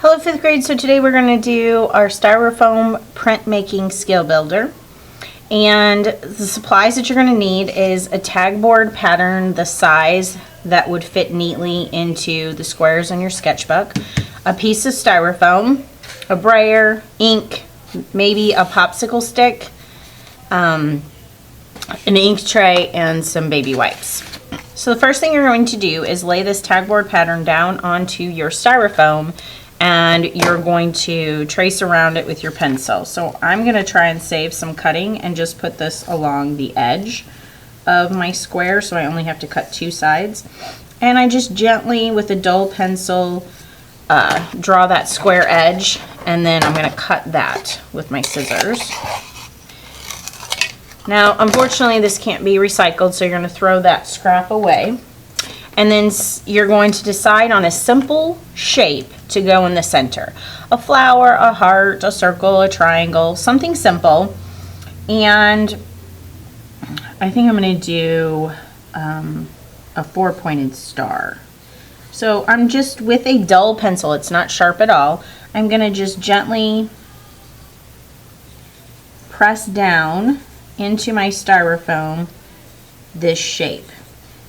Hello 5th grade, so today we're going to do our styrofoam printmaking skill builder. And the supplies that you're going to need is a tag board pattern the size that would fit neatly into the squares on your sketchbook, a piece of styrofoam, a brayer, ink, maybe a popsicle stick, an ink tray, and some baby wipes. So the first thing you're going to do is lay this tag board pattern down onto your styrofoam, and you're going to trace around it with your pencil. So I'm going to try and save some cutting and just put this along the edge of my square, so I only have to cut two sides. And I just gently, with a dull pencil, draw that square edge, and then I'm going to cut that with my scissors. Now, unfortunately, this can't be recycled, so you're going to throw that scrap away. And then you're going to decide on a simple shape to go in the center. A flower, a heart, a circle, a triangle, something simple. And I think I'm going to do a 4-pointed star. So I'm just, with a dull pencil, it's not sharp at all, I'm going to just gently press down into my styrofoam this shape.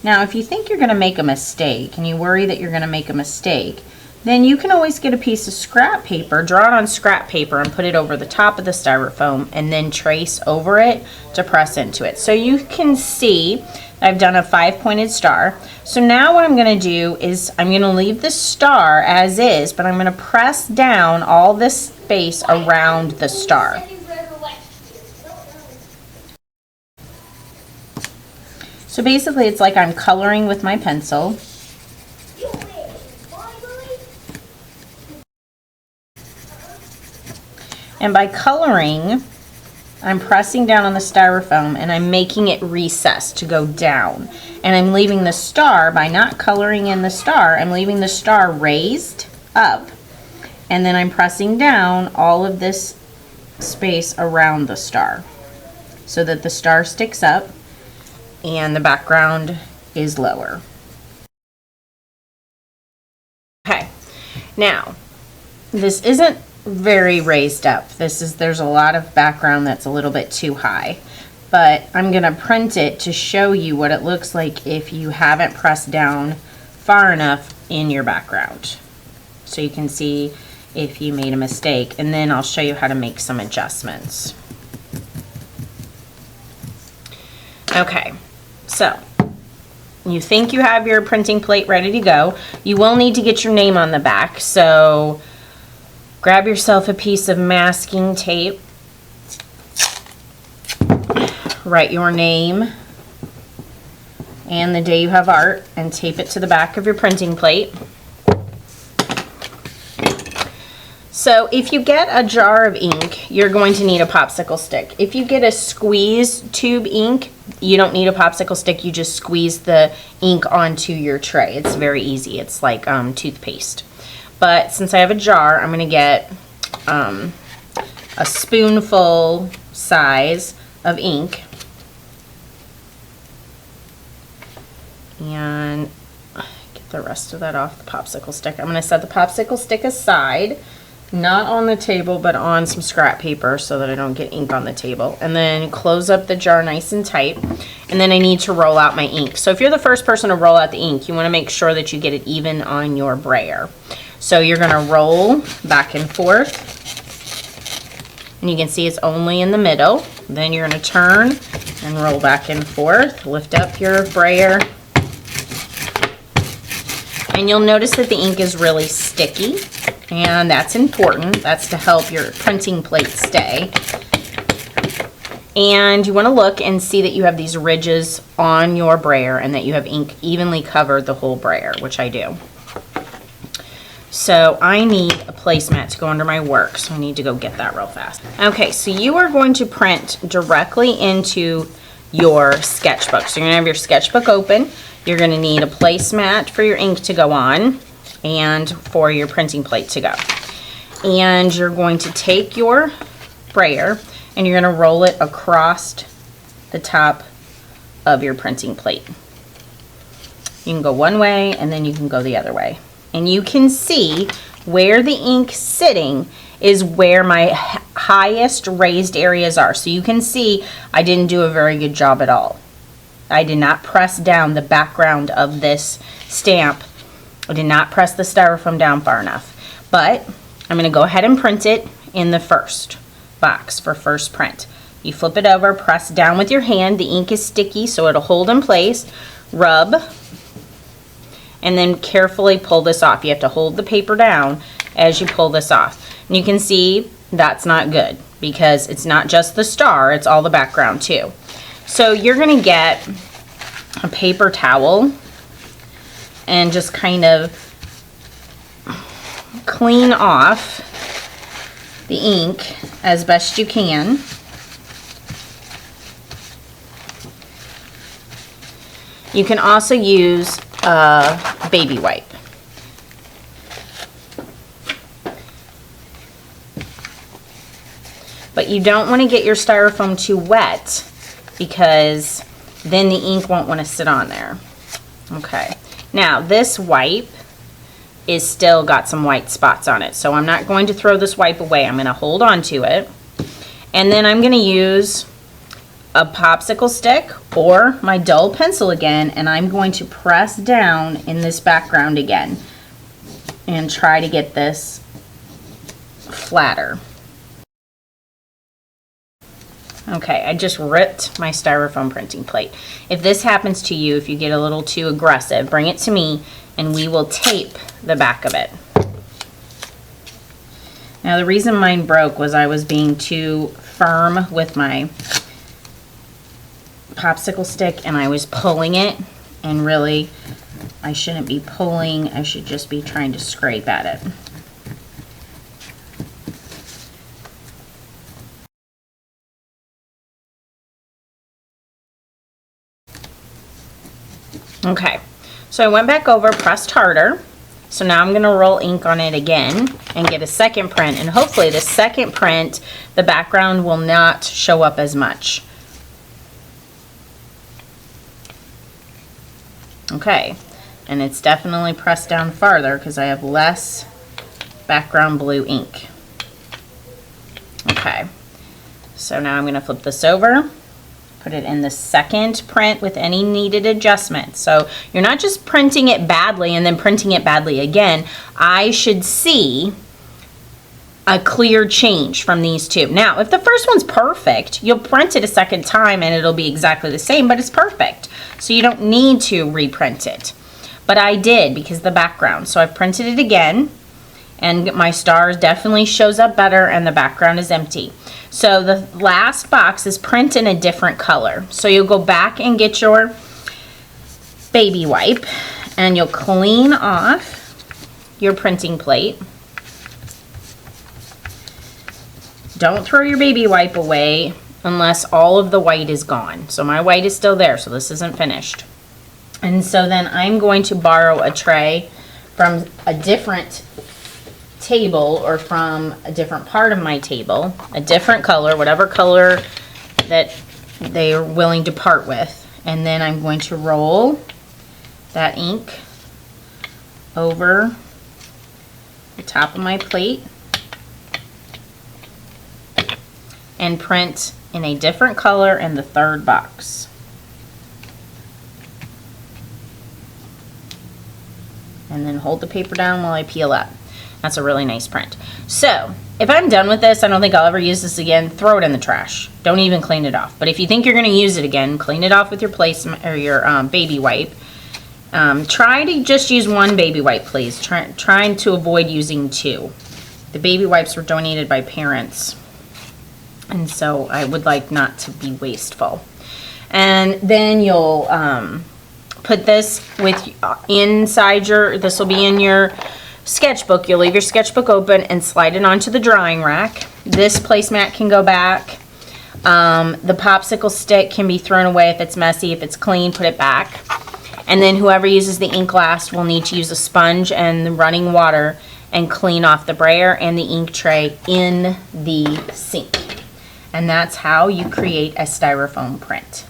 Now, if you think you're going to make a mistake and you worry that you're going to make a mistake, then you can always get a piece of scrap paper, draw it on scrap paper, and put it over the top of the styrofoam, and then trace over it to press into it. So you can see I've done a 5-pointed star. So now what I'm going to do is I'm going to leave the star as is, but I'm going to press down all this space around the star. So basically it's like I'm coloring with my pencil. And by coloring, I'm pressing down on the styrofoam and I'm making it recess to go down. And I'm leaving the star, by not coloring in the star, I'm leaving the star raised up. And then I'm pressing down all of this space around the star so that the star sticks up and the background is lower. Okay, now this isn't very raised up. There's a lot of background that's a little bit too high, but I'm gonna print it to show you what it looks like if you haven't pressed down far enough in your background, so you can see if you made a mistake, and then I'll show you how to make some adjustments. Okay, so you think you have your printing plate ready to go. You will need to get your name on the back, so grab yourself a piece of masking tape, write your name and the day you have art, and tape it to the back of your printing plate. So if you get a jar of ink, you're going to need a popsicle stick. If you get a squeeze tube ink, you don't need a popsicle stick, you just squeeze the ink onto your tray. It's very easy, it's like toothpaste. But since I have a jar, I'm going to get a spoonful size of ink. And get the rest of that off the popsicle stick. I'm going to set the popsicle stick aside, not on the table, but on some scrap paper so that I don't get ink on the table. And then close up the jar nice and tight. And then I need to roll out my ink. So if you're the first person to roll out the ink, you want to make sure that you get it even on your brayer. So you're going to roll back and forth, and you can see it's only in the middle. Then you're going to turn and roll back and forth, lift up your brayer, and you'll notice that the ink is really sticky, and that's important. That's to help your printing plate stay. And you want to look and see that you have these ridges on your brayer and that you have ink evenly covered the whole brayer, which I do. So I need a placemat to go under my work, so I need to go get that real fast. Okay, so you are going to print directly into your sketchbook. So you're going to have your sketchbook open. You're going to need a placemat for your ink to go on and for your printing plate to go. And you're going to take your brayer and you're going to roll it across the top of your printing plate. You can go one way and then you can go the other way. And you can see where the ink sitting is where my highest raised areas are. So you can see I didn't do a very good job at all. I did not press down the background of this stamp. I did not press the styrofoam down far enough. But I'm going to go ahead and print it in the first box for first print. You flip it over, press down with your hand. The ink is sticky, so it'll hold in place. Rub, and then carefully pull this off. You have to hold the paper down as you pull this off. And you can see that's not good because it's not just the star, it's all the background too. So you're going to get a paper towel and just kind of clean off the ink as best you can. You can also use a baby wipe. But you don't want to get your styrofoam too wet because then the ink won't want to sit on there. Okay, now this wipe is still got some white spots on it, so I'm not going to throw this wipe away. I'm going to hold on to it, and then I'm going to use a popsicle stick or my dull pencil again, and I'm going to press down in this background again and try to get this flatter. Okay, I just ripped my styrofoam printing plate. If this happens to you, if you get a little too aggressive, bring it to me and we will tape the back of it. Now the reason mine broke was I was being too firm with my popsicle stick and I was pulling it, and really I shouldn't be pulling, I should just be trying to scrape at it. Okay, so I went back over, pressed harder. So now I'm going to roll ink on it again and get a second print, and hopefully the second print the background will not show up as much. Okay, and it's definitely pressed down farther because I have less background blue ink. Okay, so now I'm going to flip this over, put it in the second print with any needed adjustments. So you're not just printing it badly and then printing it badly again. I should see a clear change from these two. Now, if the first one's perfect, you'll print it a second time and it'll be exactly the same, but it's perfect. So you don't need to reprint it. But I did because of the background. So I printed it again, and my star definitely shows up better and the background is empty. So the last box is print in a different color. So you'll go back and get your baby wipe and you'll clean off your printing plate. Don't throw your baby wipe away unless all of the white is gone. So my white is still there, so this isn't finished. And so then I'm going to borrow a tray from a different table or from a different part of my table, a different color, whatever color that they are willing to part with. And then I'm going to roll that ink over the top of my plate and print in a different color in the third box. And then hold the paper down while I peel up. That's a really nice print. So if I'm done with this, I don't think I'll ever use this again, throw it in the trash. Don't even clean it off. But if you think you're going to use it again, clean it off with your or your baby wipe. Try to just use one baby wipe, please. Trying to avoid using two. The baby wipes were donated by parents, and so I would like not to be wasteful. And then you'll put this with inside your, this will be in your sketchbook. You'll leave your sketchbook open and slide it onto the drying rack. This placemat can go back. The popsicle stick can be thrown away if it's messy. If it's clean, put it back. And then whoever uses the ink last will need to use a sponge and running water and clean off the brayer and the ink tray in the sink. And that's how you create a styrofoam print.